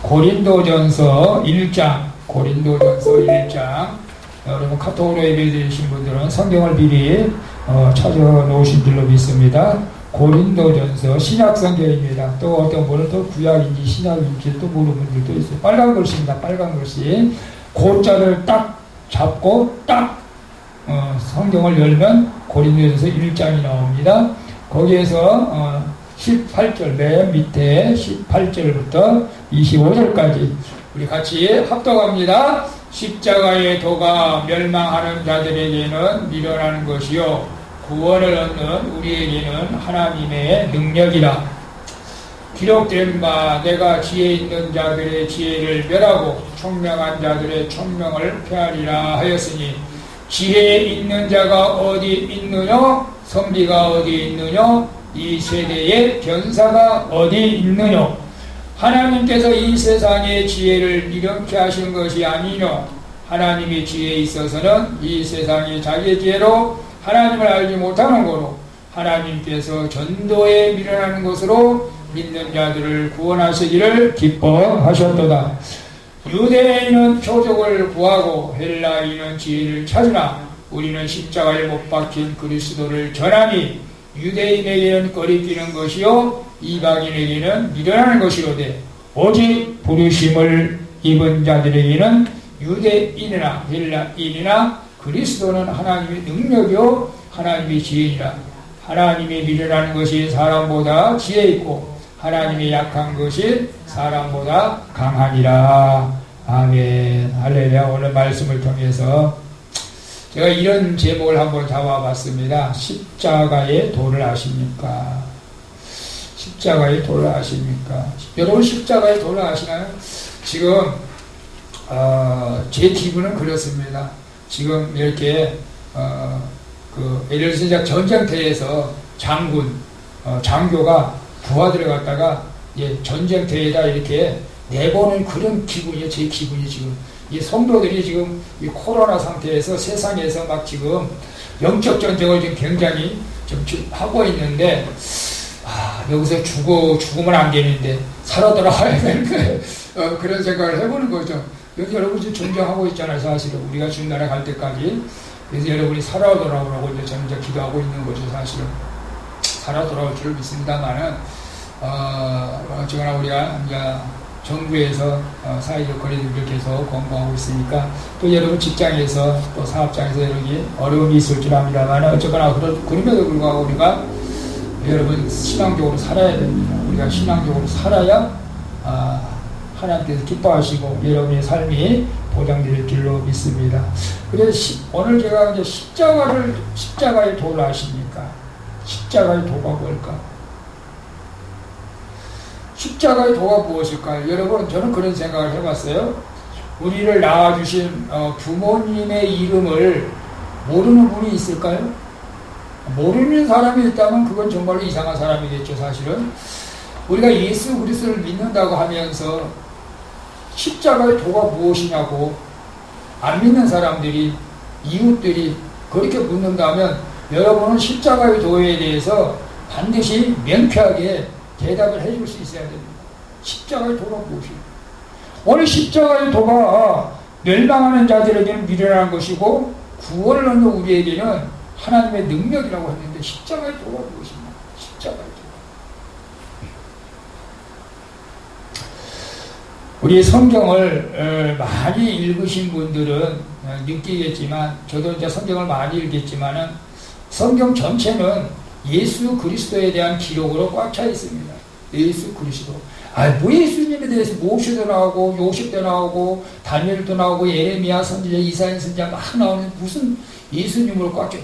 고린도전서 1장, 고린도전서 1장. 여러분 카톡으로 예배드리신 분들은 성경을 미리 찾아놓으신 줄로 믿습니다. 고린도전서 신약성경입니다. 또 어떤 분은 또 구약인지 신약인지 또 모르는 분들도 있어요. 빨간 글씨입니다. 빨간 글씨. 고자를 딱 잡고 딱 성경을 열면 고린도전서 1장이 나옵니다. 거기에서 18절 맨 밑에 18절부터 25절까지 우리 같이 합독합니다. 십자가의 도가 멸망하는 자들에게는 미련한 것이요 구원을 얻는 우리에게는 하나님의 능력이라. 기록된 바 내가 지혜 있는 자들의 지혜를 멸하고 총명한 자들의 총명을 폐하리라 하였으니 지혜 있는 자가 어디 있느냐? 선비가 어디 있느냐? 이 세대의 변사가 어디 있느냐? 하나님께서 이 세상의 지혜를 미련케 하신 것이 아니뇨. 하나님의 지혜에 있어서는 이 세상이 자기의 지혜로 하나님을 알지 못하는 거로 하나님께서 전도에 미련하는 것으로 믿는 자들을 구원하시기를 기뻐하셨도다. 유대인은 표적을 구하고 헬라인은 지혜를 찾으나 우리는 십자가에 못 박힌 그리스도를 전하니 유대인에게는 꺼리끼는 것이요 이방인에게는 미련하는 것이로되 오직 부르심을 입은 자들에게는 유대인이나 헬라인이나 그리스도는 하나님의 능력이요 하나님의 지혜니라. 하나님이 미련하는 것이 사람보다 지혜 있고 하나님이 약한 것이 사람보다 강하니라. 아멘. 할렐루야. 오늘 말씀을 통해서 제가 이런 제목을 한번 잡아봤습니다. 십자가의 도를 아십니까? 십자가의 도를 아십니까? 여러분 십자가의 도를 아시나요? 지금 제 기분은 그렇습니다. 지금 이렇게 예를 들어서 전쟁터에서 장교가 부하 들어갔다가 전쟁터에다 이렇게 내보는 그런 기분이에요. 제 기분이 지금. 이 성도들이 지금 이 코로나 상태에서 세상에서 막 지금 영적 전쟁을 지금 굉장히 좀 하고 있는데, 여기서 죽으면 안 되는데, 살아 돌아와야 되는데, 그런 생각을 해보는 거죠. 여기 여러분 지금 전쟁하고 있잖아요, 사실은. 우리가 주님 나라 갈 때까지. 그래서 여러분이 살아 돌아오라고 이제 저는 이제 기도하고 있는 거죠, 사실은. 살아 돌아올 줄 믿습니다만은, 어쨌거나 우리가 이제 정부에서 사회적 거리두기를 계속 권고하고 있으니까 또 여러분 직장에서 또 사업장에서 여러분이 어려움이 있을 줄 압니다만 어쨌거나 그럼에도 불구하고 우리가 여러분 신앙적으로 살아야 됩니다. 우리가 신앙적으로 살아야 하나님께서 기뻐하시고 여러분의 삶이 보장될 줄로 믿습니다. 그래서 오늘 제가 이제 십자가의 도를 아십니까? 십자가의 도가 뭘까? 십자가의 도가 무엇일까요? 여러분, 저는 그런 생각을 해봤어요. 우리를 낳아주신 부모님의 이름을 모르는 분이 있을까요? 모르는 사람이 있다면 그건 정말로 이상한 사람이겠죠, 사실은. 우리가 예수 그리스도를 믿는다고 하면서 십자가의 도가 무엇이냐고 안 믿는 사람들이, 이웃들이 그렇게 묻는다면 여러분은 십자가의 도에 대해서 반드시 명쾌하게 대답을 해줄 수 있어야 됩니다. 십자가의 도가 무엇이에요? 오늘 십자가의 도가 멸망하는 자들에게는 미련한 것이고 구원을 얻는 우리에게는 하나님의 능력이라고 했는데 십자가의 도가 무엇입니까? 십자가의 도. 우리 성경을 많이 읽으신 분들은 느끼겠지만, 저도 이제 성경을 많이 읽겠지만은 성경 전체는 예수 그리스도에 대한 기록으로 꽉 차 있습니다. 예수 그리스도. 뭐 예수님에 대해서 모세도 나오고 요셉도 나오고 다니엘도 나오고 예레미야 선지자 이사야 선지자 막 나오는 무슨 예수님으로 꽉 차.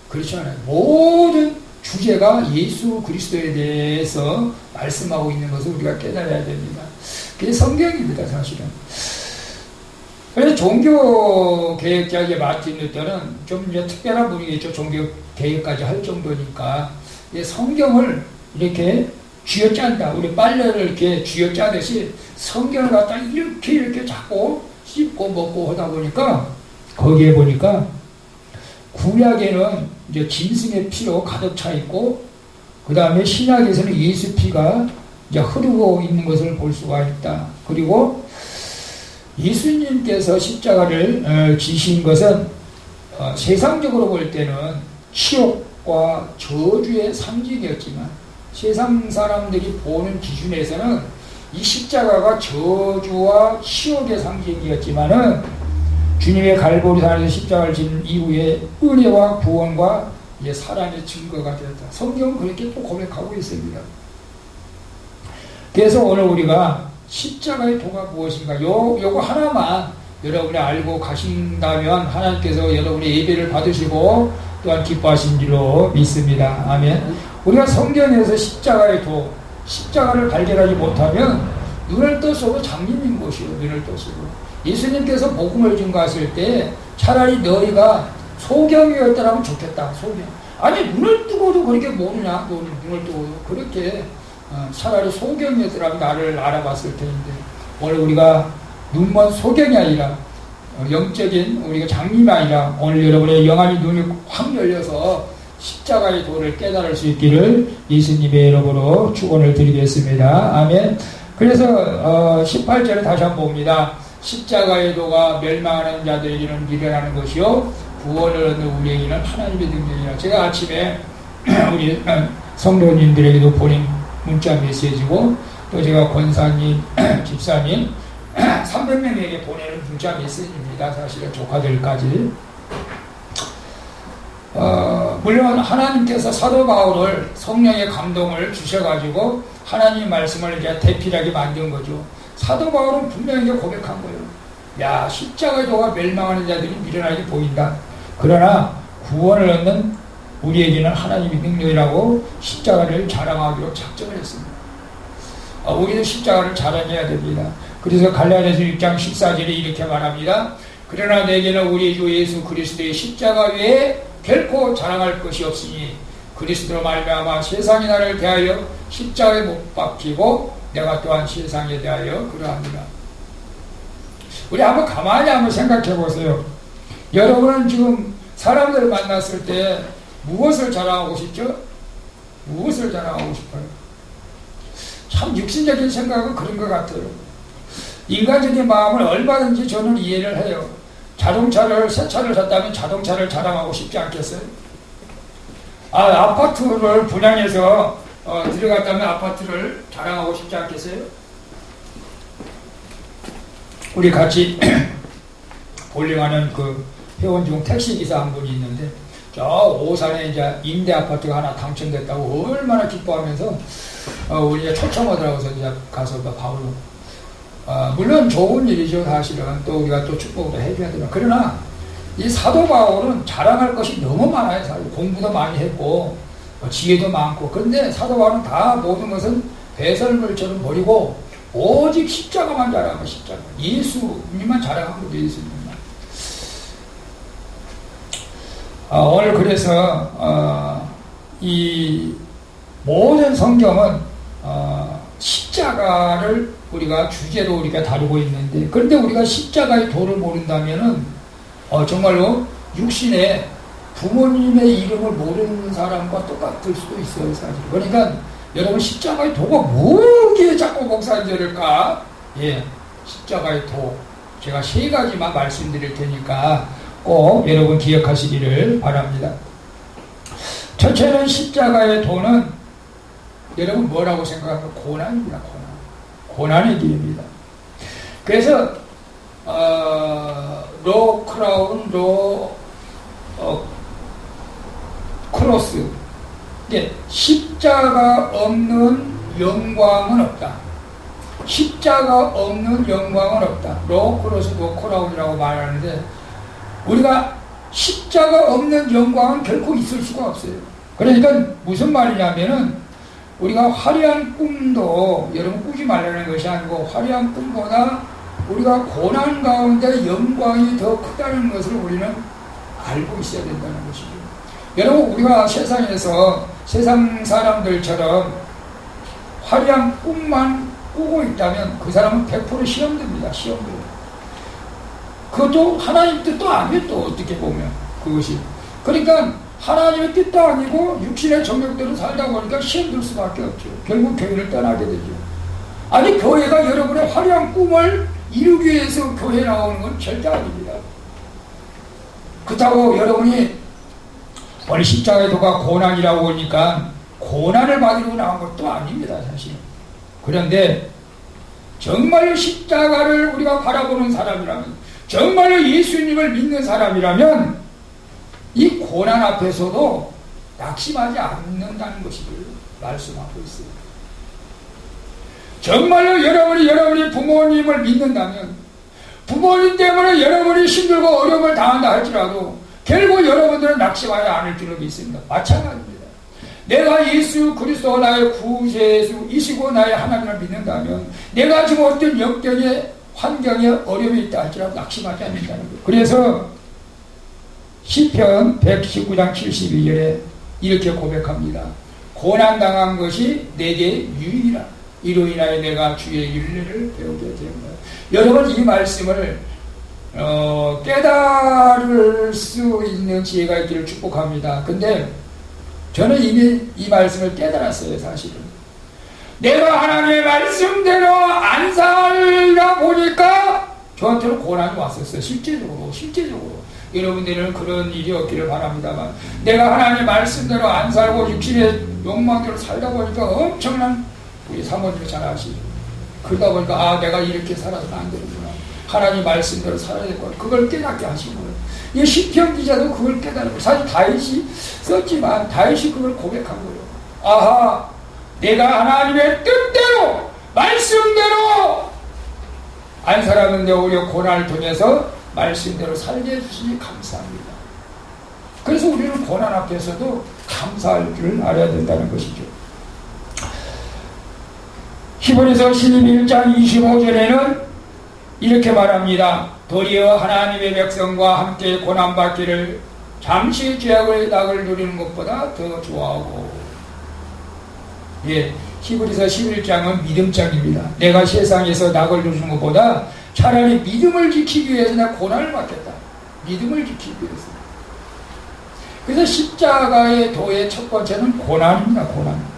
그렇지 않아요. 모든 주제가 예수 그리스도에 대해서 말씀하고 있는 것을 우리가 깨달아야 됩니다. 그게 성경입니다, 사실은. 그래서 종교개혁자의 마틴 루터는 좀 이제 특별한 분이겠죠. 종교개혁까지 할 정도니까. 성경을 이렇게 쥐어짠다. 우리 빨래를 이렇게 쥐어짜듯이 성경을 갖다 이렇게 잡고 씹고 먹고 하다 보니까 거기에 보니까 구약에는 이제 짐승의 피로 가득 차 있고 그 다음에 신약에서는 예수 피가 이제 흐르고 있는 것을 볼 수가 있다. 그리고 예수님께서 십자가를 지신 것은 세상적으로 볼 때는 치욕과 저주의 상징이었지만 세상 사람들이 보는 기준에서는 이 십자가가 저주와 치욕의 상징이었지만은 주님의 갈보리산에서 십자가를 지는 이후에 은혜와 구원과 사랑의 증거가 되었다. 성경은 그렇게 또 고백하고 있습니다. 그래서 오늘 우리가 십자가의 도가 무엇인가 요거 하나만 여러분이 알고 가신다면 하나님께서 여러분의 예배를 받으시고 또한 기뻐하신 줄로 믿습니다. 아멘. 우리가 성경에서 십자가의 도, 십자가를 발견하지 못하면 눈을 떠서도 장님인 것이요. 눈을 떠서도. 예수님께서 복음을 증거하실 때 차라리 너희가 소경이었더라면 좋겠다. 소경. 아니 눈을 뜨고도 그렇게 모르냐. 눈을 뜨고도 그렇게 차라리 소경이었더라면 나를 알아봤을 텐데 오늘 우리가 눈먼 소경이 아니라 영적인 우리가 장님이 아니라 오늘 여러분의 영안이 눈이 확 열려서 십자가의 도를 깨달을 수 있기를 예수님의 이름으로 축원을 드리겠습니다. 아멘. 그래서 18절을 다시 한번 봅니다. 십자가의 도가 멸망하는 자들에게는 미련하는 것이요 구원을 얻는 우리에게는 하나님의 능력이라. 제가 아침에 우리 성도님들에게도 보낸 문자 메시지고 또 제가 권사님, 집사님 300명에게 보내는 문자 메시지입니다. 사실은 조카들까지. 물론 하나님께서 사도 바울을 성령의 감동을 주셔가지고 하나님 말씀을 이제 대필하게 만든 거죠. 사도 바울은 분명히 고백한 거예요. 야, 십자가의 도가 멸망하는 자들이 미련하게 보인다. 그러나 구원을 얻는 우리에게는 하나님의 능력이라고 십자가를 자랑하기로 작정을 했습니다. 우리도 십자가를 자랑해야 됩니다. 그래서 갈라디아서 6장 14절에 이렇게 말합니다. 그러나 내게는 우리 주 예수 그리스도의 십자가 외에 결코 자랑할 것이 없으니 그리스도로 말미암아 세상이 나를 대하여 십자가에 못 박히고 내가 또한 세상에 대하여 그러합니다. 우리 한번 가만히 한번 생각해 보세요. 여러분은 지금 사람들을 만났을 때 무엇을 자랑하고 싶죠? 무엇을 자랑하고 싶어요? 참 육신적인 생각은 그런 것 같아요. 인간적인 마음을 얼마든지 저는 이해를 해요. 자동차를 새 차를 샀다면 자동차를 자랑하고 싶지 않겠어요? 아파트를 분양해서 들어갔다면 아파트를 자랑하고 싶지 않겠어요? 우리 같이 볼링하는 그 회원 중 택시기사 한 분이 있는데 저 오산에 이제 임대 아파트가 하나 당첨됐다고 얼마나 기뻐하면서 우리가 초청하더라고요. 이제 가서 바울로. 물론 좋은 일이죠. 사실은 또 우리가 또 축복을 해줘야 되나. 그러나 이 사도 바울은 자랑할 것이 너무 많아요. 사실 공부도 많이 했고 지혜도 많고. 그런데 사도 바울은 다 모든 것은 배설물처럼 버리고 오직 십자가만 자랑하고 십자가. 예수님만 자랑한 거죠. 예수님만. 오늘 그래서 이 모든 성경은 십자가를 우리가 주제로 우리가 다루고 있는데, 그런데 우리가 십자가의 도를 모른다면은 정말로 육신의 부모님의 이름을 모르는 사람과 똑같을 수도 있어요, 사실. 그러니까 여러분 십자가의 도가 뭐기에 자꾸 목사님 저럴까? 예, 십자가의 도. 제가 3가지만 말씀드릴 테니까 꼭 여러분 기억하시기를 바랍니다. 첫째는 십자가의 도는 여러분 뭐라고 생각하면 고난입니다. 고난의 길입니다. 그래서 로 크라운, 크로스. 십자가 없는 영광은 없다. 십자가 없는 영광은 없다. 로 크로스, 로 크라운이라고 말하는데 우리가 십자가 없는 영광은 결코 있을 수가 없어요. 그러니까 무슨 말이냐면은 우리가 화려한 꿈도 여러분 꾸지 말라는 것이 아니고 화려한 꿈보다 우리가 고난 가운데 영광이 더 크다는 것을 우리는 알고 있어야 된다는 것이죠. 여러분 우리가 세상에서 세상 사람들처럼 화려한 꿈만 꾸고 있다면 그 사람은 100% 시험됩니다. 시험돼요. 그것도 하나님 뜻도 아니에요. 또 어떻게 보면 그것이. 그러니까 하나님의 뜻도 아니고 육신의 정욕대로 살다 보니까 시험 들 수밖에 없죠. 결국 교회를 떠나게 되죠. 아니, 교회가 여러분의 화려한 꿈을 이루기 위해서 교회에 나오는 건 절대 아닙니다. 그렇다고 여러분이 오늘 십자가의 도가 고난이라고 하니까 고난을 받으려고 나온 것도 아닙니다, 사실. 그런데 정말로 십자가를 우리가 바라보는 사람이라면, 정말로 예수님을 믿는 사람이라면 이 고난 앞에서도 낙심하지 않는다는 것을 말씀하고 있어요. 정말로 여러분이 부모님을 믿는다면, 부모님 때문에 여러분이 힘들고 어려움을 당한다 할지라도 결국 여러분들은 낙심하지 않을 줄로 믿습니다. 마찬가지입니다. 내가 예수 그리스도 나의 구세주이시고 나의 하나님을 믿는다면 내가 지금 어떤 역경에 환경에 어려움이 있다 할지라도 낙심하지 않는다는 거예요. 그래서 시편 119장 72절에 이렇게 고백합니다. 고난당한 것이 내게 유익이라. 이로 인하여 내가 주의 윤례를 배우게 됩니다. 여러분, 이 말씀을 깨달을 수 있는 지혜가 있기를 축복합니다. 근데 저는 이미 이 말씀을 깨달았어요, 사실은. 내가 하나님의 말씀대로 안 살다 보니까 저한테는 고난이 왔었어요. 실제적으로. 여러분들은 그런 일이 없기를 바랍니다만, 내가 하나님의 말씀대로 안 살고 육신의 욕망대로 살다 보니까 엄청난, 우리 사모님이 잘 아시죠. 그러다 보니까 내가 이렇게 살아서는 안 되는구나. 하나님 말씀대로 살아야 될 거야. 그걸 깨닫게 하신 거예요. 이 시편 기자도 그걸 깨달고, 사실 다윗이 썼지만 다윗이 그걸 고백한 거예요. 아하, 내가 하나님의 뜻대로 말씀대로 안 살았는데 오히려 고난을 통해서 말씀대로 살게 해주시니 감사합니다. 그래서 우리는 고난 앞에서도 감사할 줄을 알아야 된다는 것이죠. 히브리서 11장 25절에는 이렇게 말합니다. 도리어 하나님의 백성과 함께 고난받기를 잠시 죄악의 낙을 누리는 것보다 더 좋아하고. 예, 히브리서 11장은 믿음장입니다. 내가 세상에서 낙을 누리는 것보다 차라리 믿음을 지키기 위해서 내가 고난을 받겠다. 믿음을 지키기 위해서. 그래서 십자가의 도의 첫 번째는 고난입니다. 고난.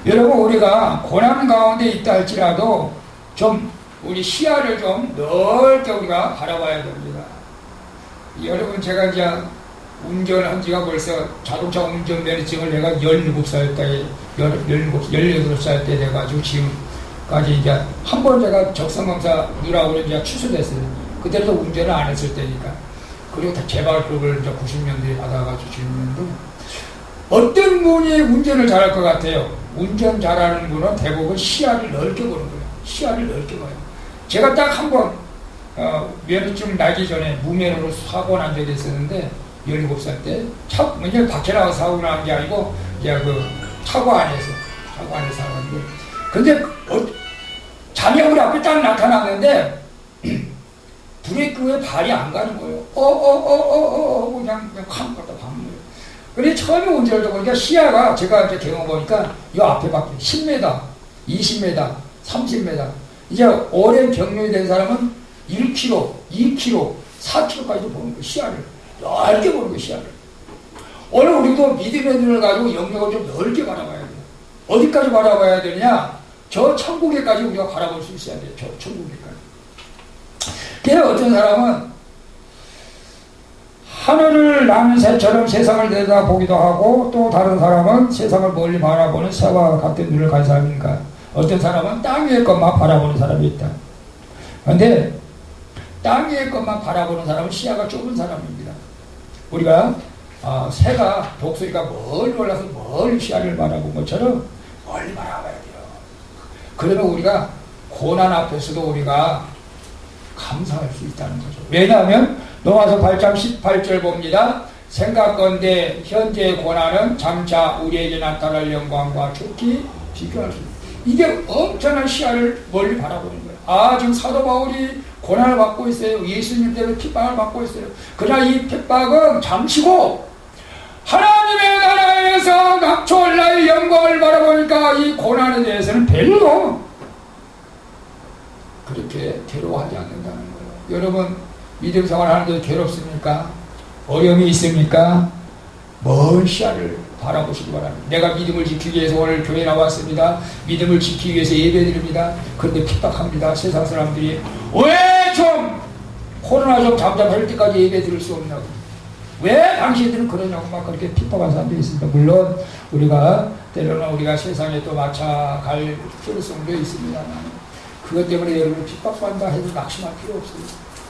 여러분, 우리가 고난 가운데 있다 할지라도 좀 우리 시야를 좀 넓게 우리가 바라봐야 됩니다. 여러분, 제가 이제 운전한 지가 벌써 자동차 운전면허증을 내가 17살 때, 18살 때 돼가지고 지금까지 이제 한 번 제가 적성검사 누라고 이제 취소됐어요. 그때도 운전을 안 했을 때니까. 그리고 다 재발급을 이제 90년대에 받아가지고 지금도 어떤 분이 운전을 잘할 것 같아요? 운전 잘하는 분은 대부분 시야를 넓게 보는 거예요. 시야를 넓게 봐요. 제가 딱 한 번 면허증 나기 전에 무면허로 사고 난 적이 있었는데 17살 때 이제 밖에 나가서 사고 난 게 아니고 이제 그 차고 안에서 사는데, 근데 장애물이 앞에 딱 나타났는데 브레이크에 발이 안 가는 거예요. 그냥 칸 갖다 박는 거예요. 근데 처음에 운전을 해보니까 시야가 제가 이제 경험해보니까 이 앞에밖에 10m, 20m, 30m. 이제 오랜 경력이 된 사람은 1km, 2km, 4km까지도 보는 거예요. 시야를 넓게 보는 거예요. 시야를. 오늘 우리도 믿음의 눈을 가지고 영역을 좀 넓게 바라봐야 돼요. 어디까지 바라봐야 되냐? 저 천국에까지 우리가 바라볼 수 있어야 돼요. 저 천국에까지. 그래서 어떤 사람은 하늘을 나는 새처럼 세상을 내다보기도 하고, 또 다른 사람은 세상을 멀리 바라보는 새와 같은 눈을 가진 사람이니까, 어떤 사람은 땅 위의 것만 바라보는 사람이 있다. 그런데 땅 위의 것만 바라보는 사람은 시야가 좁은 사람입니다. 우리가 새가 독수리가 멀리 올라서 멀리 시야를 바라본 것처럼 멀리 바라봐야 돼요. 그러면 우리가 고난 앞에서도 우리가 감사할 수 있다는 거죠. 왜냐하면 로마서 8장 18절 봅니다. 생각건대 현재의 고난은 장차 우리에게 나타날 영광과 좋게 비교할 수 있다. 이게 엄청난 시야를 멀리 바라보는 거예요. 지금 사도 바울이 고난을 받고 있어요. 예수님 때문에 핍박을 받고 있어요. 그러나 이 핍박은 잠시고 하나님의 나라에서 낙초올라의 영광을 바라보니까 이 고난에 대해서는 별로 그렇게 괴로워하지 않는다는 거예요. 여러분, 믿음 생활 하는데 괴롭습니까? 어려움이 있습니까? 먼 시야를 바라보시기 바랍니다. 내가 믿음을 지키기 위해서 오늘 교회 나왔습니다. 믿음을 지키기 위해서 예배드립니다. 그런데 핍박합니다. 세상 사람들이 왜 좀 코로나 좀 잠잠할 때까지 예배드릴 수 없냐고, 왜 당신들은 그러냐고 막 그렇게 핍박한 사람들이 있습니다. 물론 우리가 때로는 우리가 세상에 또 맞춰갈 필요성도 있습니다. 그것 때문에 여러분 핍박받는다 해도 낙심할 필요 없어요.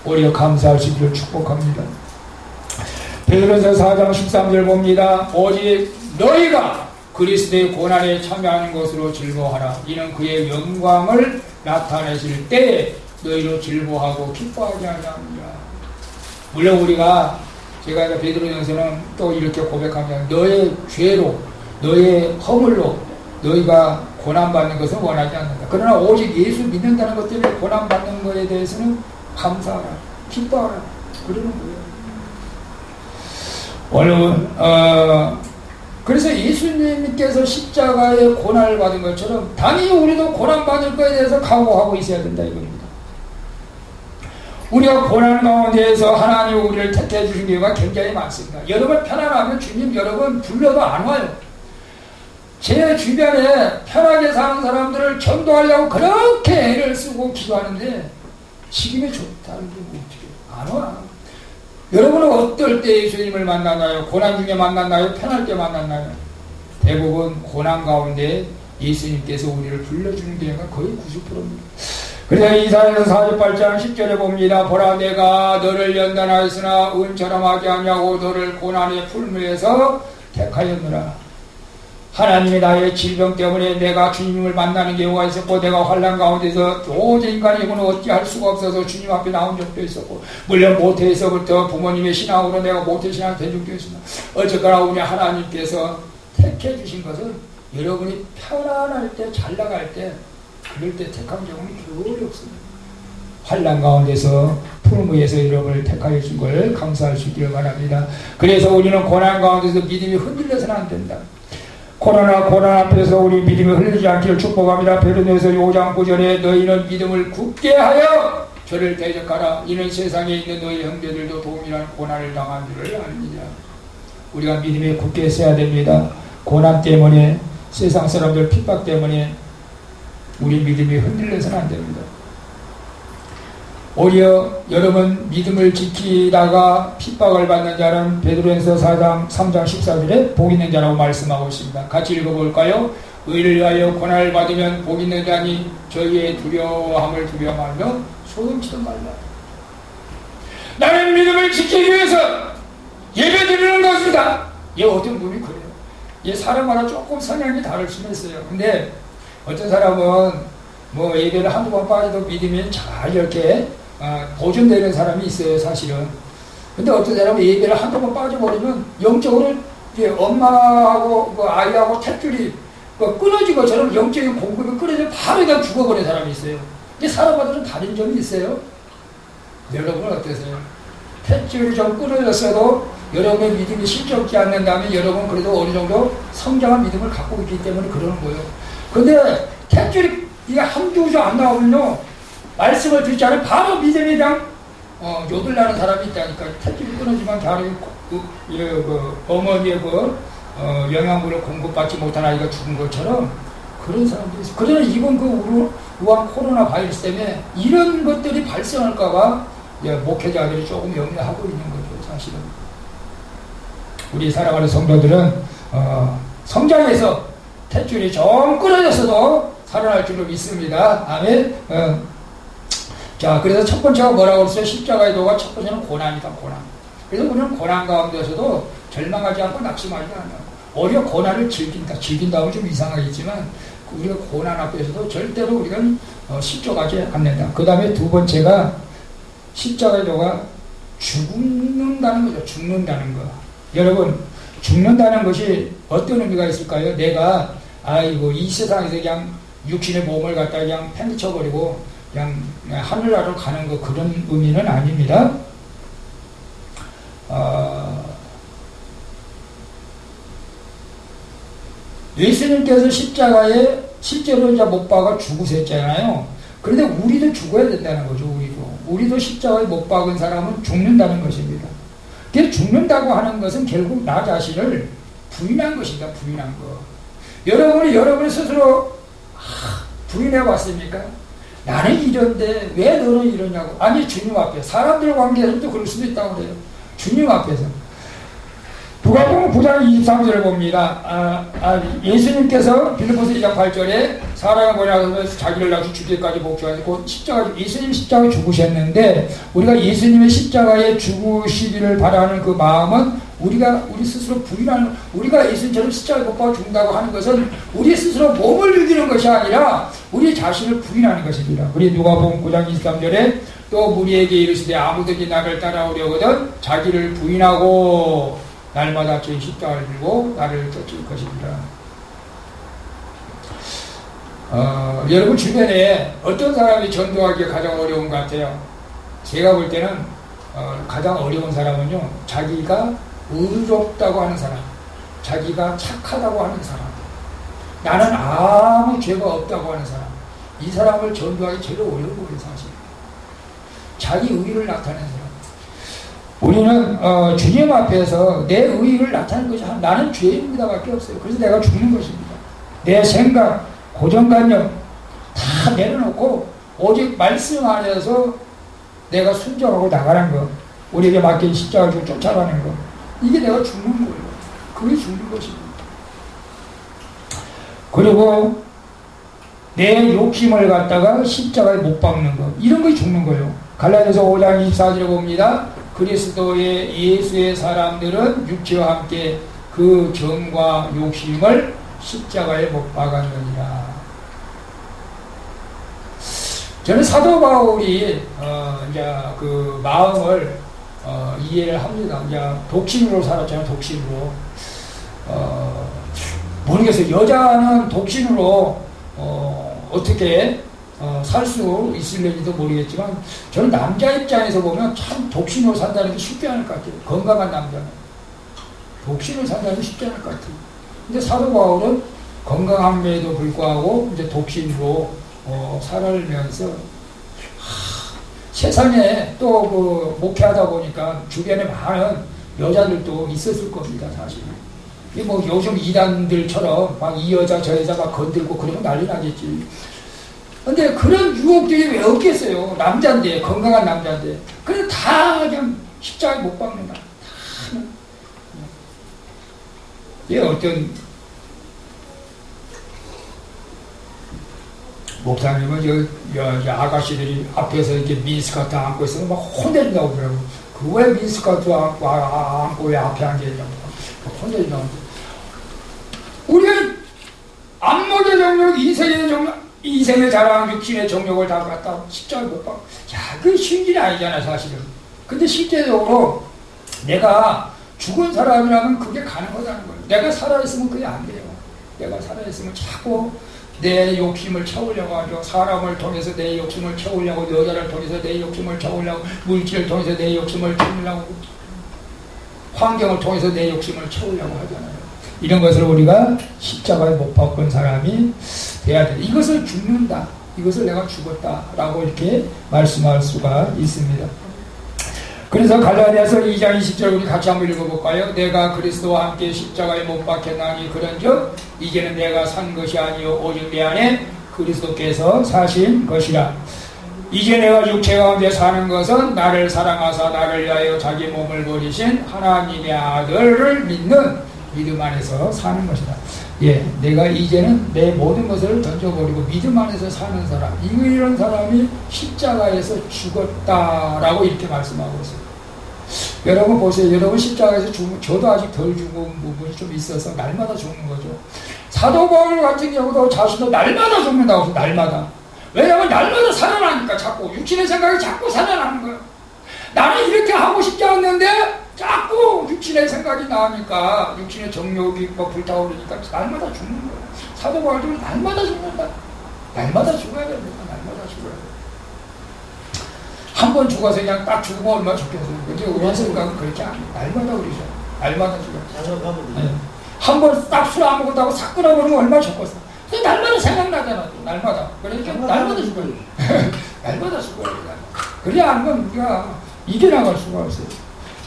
오히려 감사하시기를 축복합니다. 베드로전서 4장 13절 봅니다. 오직 너희가 그리스도의 고난에 참여하는 것으로 즐거워하라. 이는 그의 영광을 나타내실 때에 너희로 즐거워하고 기뻐하지 아니하느니라. 물론 우리가 제가 베드로전서는 또 이렇게 고백합니다. 너의 죄로, 너의 허물로 너희가 고난받는 것은 원하지 않는다. 그러나 오직 예수 믿는다는 것 때문에 고난받는 것에 대해서는 감사하라, 기뻐하라, 그러는 거예요. 오늘 그래서 예수님께서 십자가의 고난을 받은 것처럼 당연히 우리도 고난받을 것에 대해서 각오하고 있어야 된다 이겁니다. 우리가 고난 가운데에서 하나님 우리를 택해 주신 경우가 굉장히 많습니다. 여러분 편안하면 주님 여러분 불러도 안 와요. 제 주변에 편하게 사는 사람들을 전도하려고 그렇게 애를 쓰고 기도하는데 지금이 좋다는 게 어떻게 안 와. 여러분은 어떨 때 예수님을 만나나요? 고난 중에 만났나요? 편할 때 만났나요? 대부분 고난 가운데 예수님께서 우리를 불러주는 경우가 거의 90%입니다. 그래서 이사야서 48장 10절에 봅니다. 보라 내가 너를 연단하였으나 은처럼 하지 아니하고 너를 고난의 풀무에서 택하였노라. 하나님이 나의 질병 때문에 내가 주님을 만나는 경우가 있었고, 내가 환난 가운데서 도저히 인간이고는 어찌할 수가 없어서 주님 앞에 나온 적도 있었고, 물론 모태에서부터 부모님의 신앙으로 내가 모태신앙 된 적도 있습니다. 어쨌거나 우리 하나님께서 택해 주신 것은 여러분이 편안할 때, 잘 나갈 때, 그럴 때 택한 경우는 거의 없습니다. 환난 가운데서 푸른 위에서 여러분을 택하여 준 걸 감사할 수 있기를 바랍니다. 그래서 우리는 고난 가운데서 믿음이 흔들려서는 안 된다. 고난 앞에서 우리 믿음이 흘리지 않기를 축복합니다. 베드로전서 5장 9절에 너희는 믿음을 굳게 하여 저를 대적하라. 이는 세상에 있는 너희 형제들도 도움이라는 고난을 당한 줄을 압니다. 우리가 믿음에 굳게 서야 됩니다. 고난 때문에, 세상 사람들 핍박 때문에 우리 믿음이 흔들려서는 안 됩니다. 오히려 여러분 믿음을 지키다가 핍박을 받는 자는 베드로전서 4장 3장 14절에 복 있는 자라고 말씀하고 있습니다. 같이 읽어볼까요? 의를 위하여 고난을 받으면 복 있는 자니 저희의 두려워함을 두려워 말며 소금치도 말라. 나는 믿음을 지키기 위해서 예배드리는 것이다. 이 어떤 분이 그래요. 이 사람마다 조금 성향이 다를 수는 있어요. 근데 어떤 사람은 뭐 예배를 한두 번 빠져도 믿음이 잘 이렇게 보존되는 사람이 있어요, 사실은. 근데 어떤 사람은 예배를 한두 번 빠져버리면 영적으로 엄마하고 아이하고 탯줄이 끊어진 것처럼 영적인 공급이 끊어져 바로 그냥 죽어버린 사람이 있어요. 근데 사람마다 좀 다른 점이 있어요. 여러분은 어떠세요? 탯줄이 좀 끊어졌어도 여러분의 믿음이 실적지 않는다면 여러분 그래도 어느 정도 성장한 믿음을 갖고 있기 때문에 그러는 거예요. 근데 탯줄이 이게 한두 주 안 나오면요, 말씀을 듣지 않으면 바로 믿음이 그냥 요들나는 사람이 있다니까. 탯줄이 끊어지면 바로 어머니의 영양분을 공급받지 못한 아이가 죽은 것처럼 그런 사람들이 있어요. 그러나 이번 우한 코로나 바이러스 때문에 이런 것들이 발생할까봐 목회자들이 조금 염려하고 있는 거죠, 사실은. 우리 사랑하는 성도들은 성장해서 탯줄이 좀 끊어졌어도 살아날 줄로 믿습니다. 아멘. 자, 그래서 첫 번째가 뭐라고 그랬어요? 십자가의 도가 첫 번째는 고난이다, 고난. 그래서 우리는 고난 가운데서도 절망하지 않고 낙심하지 않아요. 오히려 고난을 즐긴다. 즐긴다면 좀 이상하겠지만 우리가 고난 앞에서도 절대로 우리가 실족하지 않는다. 그 다음에 두 번째가 십자가의 도가 죽는다는 거죠. 죽는다는 거. 여러분, 죽는다는 것이 어떤 의미가 있을까요? 내가 이 세상에서 그냥 육신의 몸을 갖다 그냥 팽개쳐버리고 그냥 하늘나라로 가는 거, 그런 의미는 아닙니다. 예수님께서 십자가에 실제로 이제 못 박아 죽으셨잖아요. 그런데 우리도 죽어야 된다는 거죠. 우리도 십자가에 못 박은 사람은 죽는다는 것입니다. 그 죽는다고 하는 것은 결국 나 자신을 부인한 것이다. 부인한 거. 여러분이 스스로 부인해 왔습니까? 나는 이런데 왜 너는 이러냐고. 아니 주님 앞에 사람들 관계에서도 그럴 수도 있다고 그래요. 주님 앞에서. 누가복음 9장 23절을 봅니다. 예수님께서 빌립보서 2장 8절에 사랑을 보내서 자기를 낳고 죽기까지 목표하시고 예수님 십자가에 죽으셨는데 우리가 예수님의 십자가에 죽으시기를 바라는 그 마음은 우리 스스로 부인하는, 우리가 예수님처럼 십자가에 못 박아 죽는다고 하는 것은 우리 스스로 몸을 이기는 것이 아니라 우리 자신을 부인하는 것입니다. 우리 누가복음 9장 23절에 또 무리에게 이르시되 아무든지 나를 따라오려거든 자기를 부인하고 날마다 저희 십자가를 들고 나를 쫓을 것입니다. 여러분 주변에 어떤 사람이 전도하기가 가장 어려운 것 같아요? 제가 볼 때는 가장 어려운 사람은요, 자기가 의롭다고 하는 사람, 자기가 착하다고 하는 사람, 나는 아무 죄가 없다고 하는 사람, 이 사람을 전도하기 제일 어려운 거예요. 사실 자기 의를 나타내는 사람. 우리는 주님 앞에서 내 의의를 나타내는 것이 나는 죄인입니다 밖에 없어요. 그래서 내가 죽는 것입니다. 내 생각, 고정관념 다 내려놓고 오직 말씀 안에서 내가 순종하고 나가는 것, 우리에게 맡긴 십자가를 쫓아가는 것, 이게 내가 죽는 거예요. 그게 죽는 것입니다. 그리고 내 욕심을 갖다가 십자가에 못 박는 것, 이런 것이 죽는 거예요. 갈라디아서 5장 24절에 봅니다. 그리스도의 예수의 사람들은 육체와 함께 그 정과 욕심을 십자가에 못 박았느니라. 저는 사도 바울이 이제 그 마음을 이해를 합니다. 이제 독신으로 살았잖아요. 독신으로. 모르겠어요. 여자는 독신으로 어떻게 살 수 있을는지도 모르겠지만 저는 남자 입장에서 보면 참 독신으로 산다는 게 쉽지 않을 것 같아요. 건강한 남자는 독신으로 산다는 게 쉽지 않을 것 같아요. 근데 사도 바울은 건강함에도 불구하고 이제 독신으로 살아면서 세상에 또 그 목회하다 보니까 주변에 많은 여자들도 있었을 겁니다. 사실 뭐 요즘 이단들처럼 막 이 여자 저 여자 막 건들고 그러면 난리 나겠지. 근데 그런 유혹들이 왜 없겠어요? 남자인데, 건강한 남자인데. 그래, 다 그냥 십자가에 못 박는다. 예, 어떤 목사님은 저 아가씨들이 앞에서 이렇게 미니스커트 안고 있으면 막 혼내준다고 그러더라고요. 그 왜 미니스커트 안고 왜 앞에 앉아있냐고. 혼내준다고. 우리가 안목의 정력, 이세의 정력, 이생의 자랑, 육신의 정욕을 다 갖다 십자가에 못 박아. 야, 그게 쉬운 일이 아니잖아, 사실은. 근데 실제적으로 내가 죽은 사람이라면 그게 가능하다는 거예요. 내가 살아있으면 그게 안 돼요. 내가 살아있으면 자꾸 내 욕심을 채우려고 하죠. 사람을 통해서 내 욕심을 채우려고, 여자를 통해서 내 욕심을 채우려고, 물질을 통해서 내 욕심을 채우려고, 환경을 통해서 내 욕심을 채우려고 하잖아요. 이런 것을 우리가 십자가에 못 박은 사람이 돼야 돼. 이것을 죽는다. 이것을 내가 죽었다라고 이렇게 말씀할 수가 있습니다. 그래서 갈라디아서 2장 20절 우리 같이 한번 읽어볼까요? 내가 그리스도와 함께 십자가에 못 박혔나니 그런즉 이제는 내가 산 것이 아니요 오직 내 안에 그리스도께서 사신 것이라. 이제 내가 육체 가운데 사는 것은 나를 사랑하사 나를 위하여 자기 몸을 버리신 하나님의 아들을 믿는 믿음 안에서 사는 것이다. 예, 내가 이제는 내 모든 것을 던져버리고 믿음 안에서 사는 사람, 이런 사람이 십자가에서 죽었다라고 이렇게 말씀하고 있어요. 여러분 보세요. 여러분 십자가에서 죽은, 저도 아직 덜 죽은 부분이 좀 있어서 날마다 죽는 거죠. 사도 바울 같은 경우도 자신도 날마다 죽는다고 해서 날마다. 왜냐하면 날마다 살아나니까 자꾸 육신의 생각이 자꾸 살아나는 거예요. 나는 이렇게 하고 싶지 않는데 자꾸 육신의 생각이 나니까 육신의 정욕이 불타오르니까 날마다 죽는 거예요. 사도 바울도 날마다 죽는다. 날마다 죽어야 됩니다. 날마다 죽어야 돼요. 한 번 죽어서 그냥 딱 죽으면 얼마나 좋겠어요. 근데 우리 생각은 그렇게 안 해요. 날마다 우리죠. 날마다 죽어요. 네. 한 번 딱 술 안 먹었다고 싹 끊어버리면 얼마나 좋겠어. 날마다 생각나잖아. 날마다. 그러니까 날마다 죽어요. 날마다 죽어야 돼요. 그래야 안 하면 우리가 이겨나갈 수가 없어요.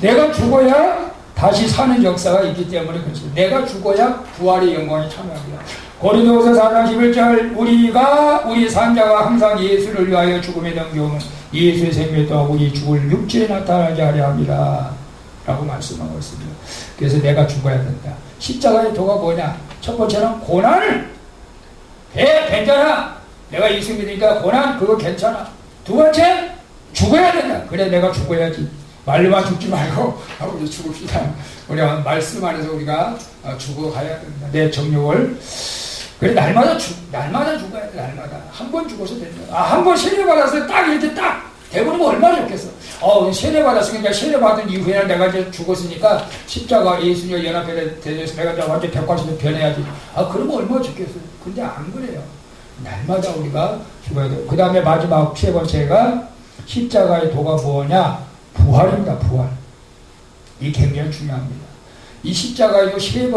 내가 죽어야 다시 사는 역사가 있기 때문에 그렇습니다. 내가 죽어야 부활의 영광에 참여합니다. 고린도후서 4장 11절 우리 산자가 항상 예수를 위하여 죽음에 넘겨오면 예수의 생명 또한 우리 죽을 육체에 나타나게 하려 합니다. 라고 말씀하고 있습니다. 그래서 내가 죽어야 된다. 십자가의 도가 뭐냐? 첫 번째는 고난을 괜찮아. 내가 예수 믿으니까 고난 그거 괜찮아. 두 번째 죽어야 된다. 그래 내가 죽어야지. 말로만 죽지 말고 우리 죽읍시다. 우리가 말씀 안에서 우리가 죽어가야 된다. 내 정욕을 그래 날마다 죽어야 돼. 날마다 한 번 죽어서 된다. 한 번 세례 받아서 딱 이렇게 딱 대부분 얼마나 좋겠어. 세례 받았으니까 세례 받은 이후에는 내가 이제 죽었으니까 십자가 예수님과 연합해 되어서 내가 이제 완전 백과시로 변해야지. 그러면 얼마나 좋겠어. 근데 안 그래요. 날마다 우리가 죽어야 돼요. 그 다음에 마지막 세 번째가 십자가의 도가 뭐냐? 부활입니다. 부활. 이 굉장히 중요합니다. 이 십자가에도 세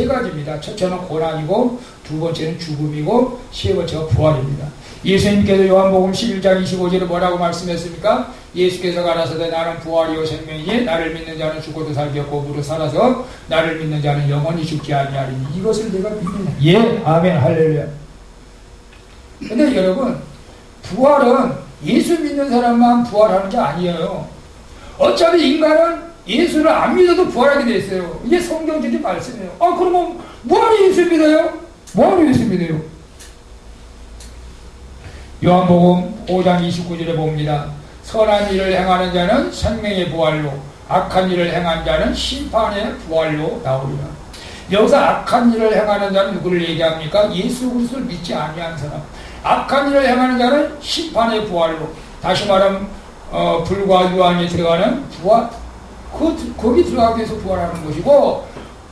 가지입니다. 첫째는 고난이고, 두 번째는 죽음이고, 세 번째가 부활입니다. 예수님께서 요한복음 11장 25절에 뭐라고 말씀했습니까? 예수께서 가라사대 나는 부활이요 생명이니 나를 믿는 자는 죽어도 살겠고 무릇 살아서 나를 믿는 자는 영원히 죽지 아니하리니 이것을 내가 믿느냐. 예, 아멘, 할렐루야. 근데 여러분, 부활은 예수 믿는 사람만 부활하는 게 아니에요. 어차피 인간은 예수를 안 믿어도 부활하게 돼 있어요. 이게 성경적인 말씀이에요. 그러면 뭐하러 예수 믿어요? 뭐하러 예수 믿어요? 요한복음 5장 29절에 봅니다. 선한 일을 행하는 자는 생명의 부활로, 악한 일을 행한 자는 심판의 부활로 나오리라. 여기서 악한 일을 행하는 자는 누구를 얘기합니까? 예수 그리스도를 믿지 아니한 사람. 악한 일을 행하는 자는 심판의 부활로, 다시 말하면 불과 유황에 들어가는 부활, 거기 들어가기 위해서 부활하는 것이고,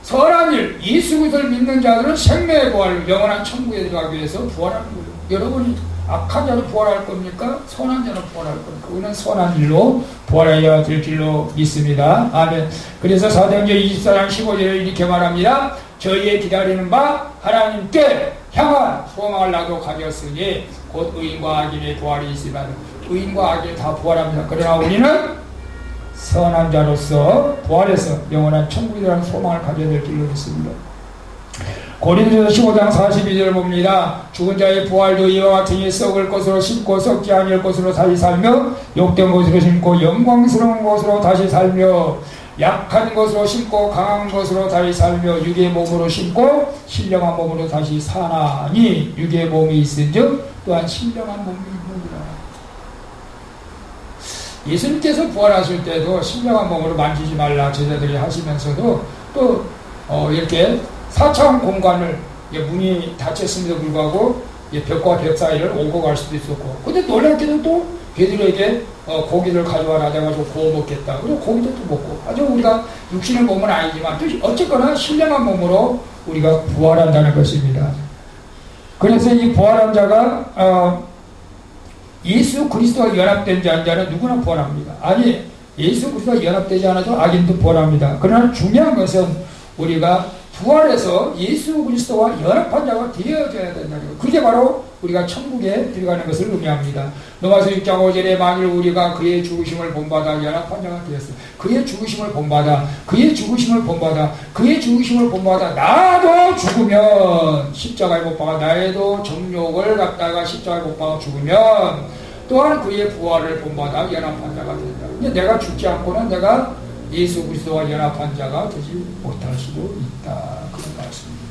선한 일, 예수 그리스도를 믿는 자들은 생명의 부활로, 영원한 천국에 들어가기 위해서 부활하는 거예요. 여러분이 악한 자로 부활할 겁니까? 선한 자로 부활할 겁니까? 우리는 선한 일로 부활해야 될 줄로 믿습니다. 아멘. 그래서 사도행전 24장 15절에 이렇게 말합니다. 저희의 기다리는 바 하나님께 향한 소망을 나도 가졌으니 곧 의인과 악인의 부활이 있으면 의인과 악인이 다 부활합니다. 그러나 우리는 선한 자로서 부활해서 영원한 천국이라는 소망을 가져야 될 줄로 믿습니다. 고린도서 15장 42절을 봅니다. 죽은 자의 부활도 이와 같으니 썩을 것으로 심고 썩지 아니할 것으로 다시 살며 욕된 것으로 심고 영광스러운 것으로 다시 살며 약한 것으로 심고 강한 것으로 다시 살며 육의 몸으로 심고 신령한 몸으로 다시 사나니 육의 몸이 있은즉 또한 신령한 몸이 있느니라. 예수님께서 부활하실 때도 신령한 몸으로 만지지 말라 제자들이 하시면서도 또 이렇게 4차원 공간을 문이 닫혔음에도 불구하고 벽과 벽 사이를 오고 갈 수도 있었고, 근데 놀랍게도 또 베드로에게 고기를 가져와라 해가지고 구워 먹겠다. 그리고 고기도 또 먹고, 아주 우리가 육신의 몸은 아니지만 어쨌거나 신령한 몸으로 우리가 부활한다는 것입니다. 그래서 이 부활한 자가 예수 그리스도와 연합된 자는 누구나 부활합니다. 아니, 예수 그리스도와 연합되지 않아도 악인도 부활합니다. 그러나 중요한 것은 우리가 부활해서 예수 그리스도와 연합한 자가 되어져야 된다는 것. 그게 바로 우리가 천국에 들어가는 것을 의미합니다. 로마서 6장 5절에 만일 우리가 그의 죽으심을 본받아 연합한 자가 되었어. 그의 죽으심을 본받아 나도 죽으면 십자가에 못 박아 나에도 정욕을 갖다가 십자가에 못 박아 죽으면 또한 그의 부활을 본받아 연합한 자가 된다. 근데 내가 죽지 않고는 내가 예수 그리스도와 연합한 자가 되지 못할 수도 있다. 그런 말씀입니다.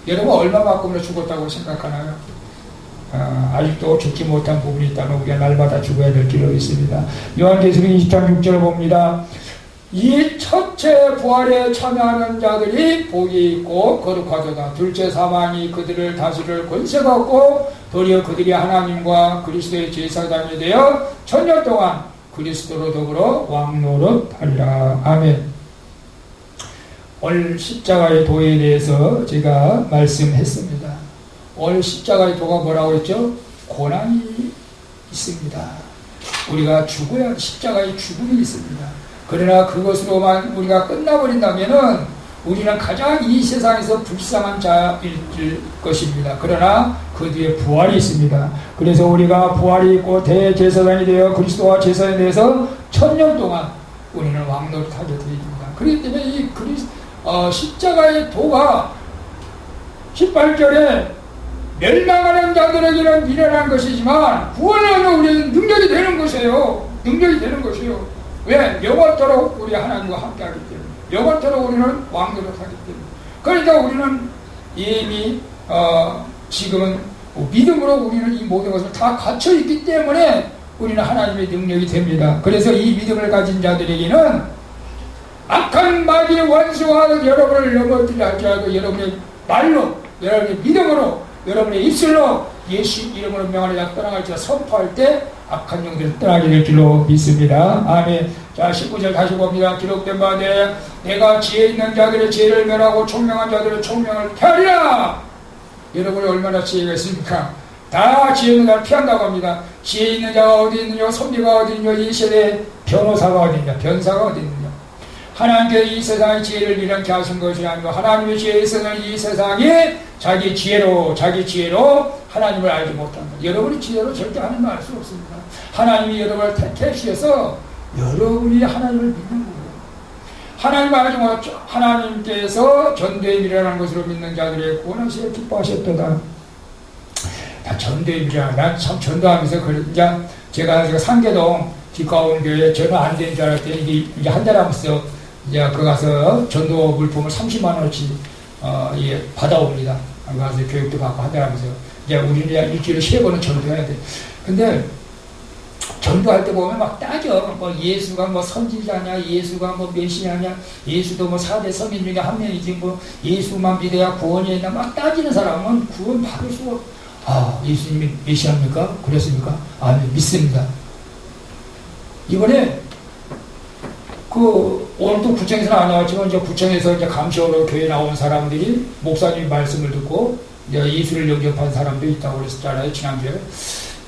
여러분 얼마만큼으로 죽었다고 생각하나요? 아직도 죽지 못한 부분이 있다면 우리가 날마다 죽어야 될 길로 있습니다. 요한계시록 20장 6절을 봅니다. 이 첫째 부활에 참여하는 자들이 복이 있고 거룩하도다. 둘째 사망이 그들을 다스릴 권세가 없고 도리어 그들이 하나님과 그리스도의 제사장이 되어 천년 동안 그리스도로 더불어 왕노릇하리라. 아멘. 오늘 십자가의 도에 대해서 제가 말씀했습니다. 오늘 십자가의 도가 뭐라고 했죠? 고난이 있습니다. 우리가 죽어야 십자가의 죽음이 있습니다. 그러나 그것으로만 우리가 끝나버린다면은 우리는 가장 이 세상에서 불쌍한 자일 것입니다. 그러나 그 뒤에 부활이 있습니다. 그래서 우리가 부활이 있고 대제사장이 되어 그리스도와 제사에 대해서 천년 동안 우리는 왕노릇하게 되어집니다. 그렇기 때문에 이 십자가의 도가 18절에 멸망하는 자들에게는 미련한 것이지만 구원하는 우리는 능력이 되는 것이에요. 능력이 되는 것이에요. 왜? 영원토록 우리 하나님과 함께하기 때문에, 영원토록 우리는 왕노릇하기 때문에. 그러니까 우리는 이미 지금은 믿음으로 우리는 이 모든 것을 다 갖춰 있기 때문에 우리는 하나님의 능력이 됩니다. 그래서 이 믿음을 가진 자들에게는 악한 마귀의 원수와 여러분을 넘어뜨리려 할지라도 여러분의 말로, 여러분의 믿음으로, 여러분의 입술로 예수 이름으로 명하여 떠나갈지라 선포할 때 악한 영들을 떠나게 될 줄로 믿습니다. 아멘. 자, 19절 다시 봅니다. 기록된 바에 내가 지혜 있는 자들의 지혜를 멸하고 총명한 자들의 총명을 피하리라. 여러분이 얼마나 지혜가 있습니까? 다 지혜 있는 자를 피한다고 합니다. 지혜 있는 자가 어디 있느냐, 선비가 어디 있느냐, 이 세대의 변호사가 어디 있느냐, 변사가 어디 있느냐. 하나님께서 이 세상의 지혜를 이렇게 하신 것이 아니고 하나님의 지혜에 있어서는 이 세상이 자기 지혜로 하나님을 알지 못한다. 여러분이 지혜로 절대 하나님을 알 수 없습니다. 하나님이 여러분을 택하셔서 여러분이 하나님을 믿는 거예요. 하나님을 알지 못하죠. 하나님께서 전도에 미련한 것으로 믿는 자들의 구원하시에 기뻐하셨도다. 다 전도에 미련한, 난 참 전도하면서 제가 상계동 뒷가운 교회에 전화 안 되는 줄 알았더니 이제 한 달 하면서 이제 그 가서 전도 물품을 30만 원어치 받아옵니다. 가서 교육도 받고 한 달 하면서 이제 우리는 일주일에 3번은 전도해야 돼. 근데 전도할 때 보면 막 따져. 뭐 예수가 뭐 선지자냐, 예수가 뭐 메시아냐, 예수도 뭐 4대 성인 중에 한 명이지, 뭐 예수만 믿어야 구원이 있나, 막 따지는 사람은 구원 받을 수가 없어. 아, 예수님이 메시아입니까? 그랬습니까? 아니, 믿습니다. 이번에 오늘도 구청에서는 안 나왔지만 이제 구청에서 이제 감시하러 교회 나온 사람들이 목사님 말씀을 듣고 이제 예수를 영접한 사람도 있다고 그랬었잖아요, 지난주에.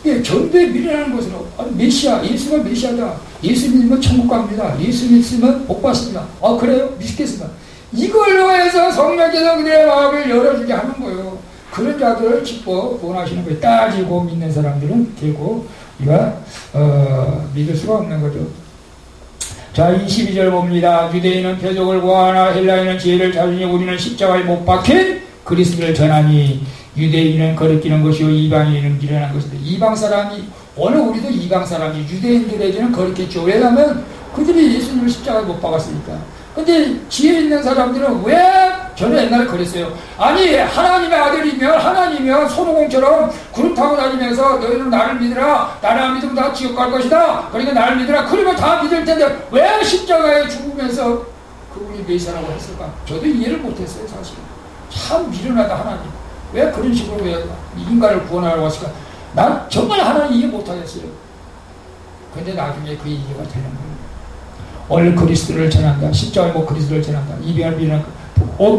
예, 전도에 미련한 것으로, 아니, 메시아, 예수가 메시아다. 예수 믿으면 천국 갑니다. 예수 믿으면 복 받습니다. 아, 그래요? 믿겠습니다. 이걸로 해서 성령께서 그들의 마음을 열어주게 하는 거예요. 그런 자들을 기뻐 구원하시는 거예요. 따지고 믿는 사람들은 결국 우리가 믿을 수가 없는 거죠. 자, 22절 봅니다. 유대인은 표적을 구하나 헬라인은 지혜를 찾으니 우리는 십자가에 못 박힌 그리스도를 전하니 유대인은 거리끼는 것이요 이방인은 미련한 것이다. 이방 사람이, 오늘 우리도 이방 사람이 유대인들에게는 거리겠죠. 왜냐하면 그들이 예수님을 십자가에 못 박았으니까. 근데 지혜 있는 사람들은 왜, 저는 옛날에 그랬어요. 아니, 하나님의 아들이면, 하나님이면 손오공처럼 구름 타고 다니면서 너희는 나를 믿으라. 나를 안 믿으면 다 지옥 갈 것이다. 그러니까 나를 믿으라. 그러면 다 믿을 텐데 왜 십자가에 죽으면서 그분이 메시아라고 했을까? 저도 이해를 못했어요, 사실. 참 미련하다, 하나님. 왜 그런 식으로 왜 인간을 구원하려고 하실까? 난 정말 하나님 이해 못하겠어요. 근데 나중에 그 이해가 되는 거예요. 오늘 그리스도를 전한다. 십자가에 못 그리스도를 전한다. 이병을 미련한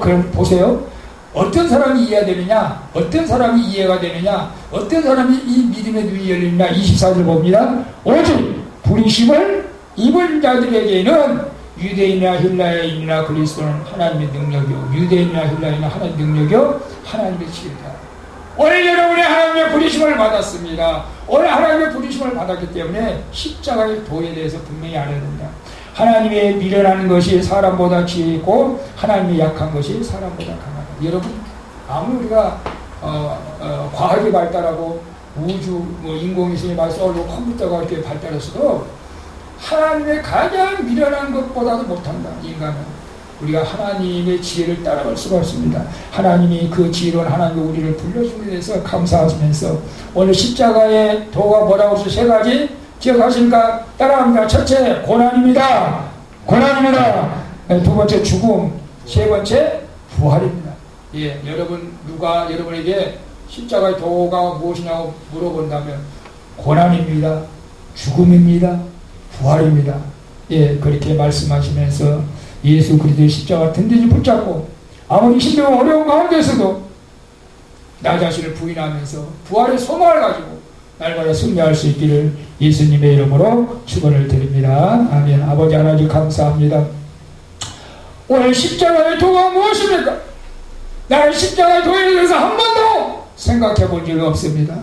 그럼 보세요. 어떤 사람이 이해가 되느냐? 어떤 사람이 이해가 되느냐? 어떤 사람이 이 믿음의 눈이 열리느냐? 24절 봅니다. 오직 부르심을 입은 자들에게는 유대인이나 헬라인이나 그리스도는 하나님의 능력이요, 유대인이나 헬라인이나 하나님의 능력이요, 하나님의 지혜다. 오늘 여러분이 하나님의 부르심을 받았습니다. 오늘 하나님의 부르심을 받았기 때문에 십자가의 도에 대해서 분명히 알아야 된다. 하나님의 미련한 것이 사람보다 지혜 있고 하나님의 약한 것이 사람보다 강하다. 여러분, 아무리 우리가 과학이 발달하고 우주, 인공위성이 발달하고 컴퓨터가 이렇게 발달했어도 하나님의 가장 미련한 것보다도 못한다. 인간은. 우리가 하나님의 지혜를 따라갈 수가 없습니다. 하나님이 그 지혜로운 하나님이 우리를 불러주게 돼서 감사하면서 오늘 십자가의 도가 뭐라고 해서 3가지 기억하십니까? 따라합니다. 첫째, 고난입니다. 고난입니다. 두 번째, 죽음. 세 번째, 부활입니다. 예, 여러분, 누가 여러분에게 십자가의 도가 무엇이냐고 물어본다면 고난입니다. 죽음입니다. 부활입니다. 예, 그렇게 말씀하시면서 예수 그리스도의 십자가 든든히 붙잡고 아무리 힘들고 어려운 가운데서도 나 자신을 부인하면서 부활의 소망을 가지고 날마다 승리할 수 있기를 예수님의 이름으로 축원을 드립니다. 아멘. 아버지 하나님 감사합니다. 오늘 십자가의 도가 무엇입니까? 나는 십자가의 도에 대해서 한 번도 생각해 본 적이 없습니다.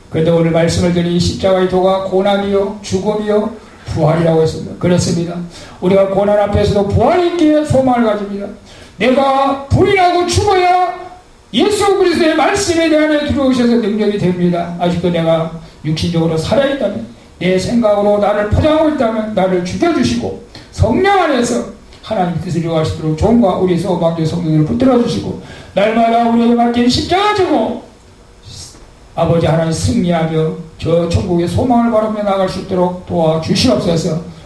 그런데 오늘 말씀을 드린 십자가의 도가 고난이요, 죽음이요, 부활이라고 했습니다. 그렇습니다. 우리가 고난 앞에서도 부활 있기에 소망을 가집니다. 내가 부인하고 죽어야 예수 그리스도의 말씀에 내 안에 들어오셔서 능력이 됩니다. 아직도 내가 육신적으로 살아있다면, 내 생각으로 나를 포장하고 있다면 나를 죽여주시고 성령 안에서 하나님 뜻을 이루어하시도록 종과 우리 소망의 성령을 붙들어 주시고 날마다 우리에게 맡긴 십자가 지고 아버지 하나님 승리하며 저 천국의 소망을 바라며 나갈 수 있도록 도와주시옵소서.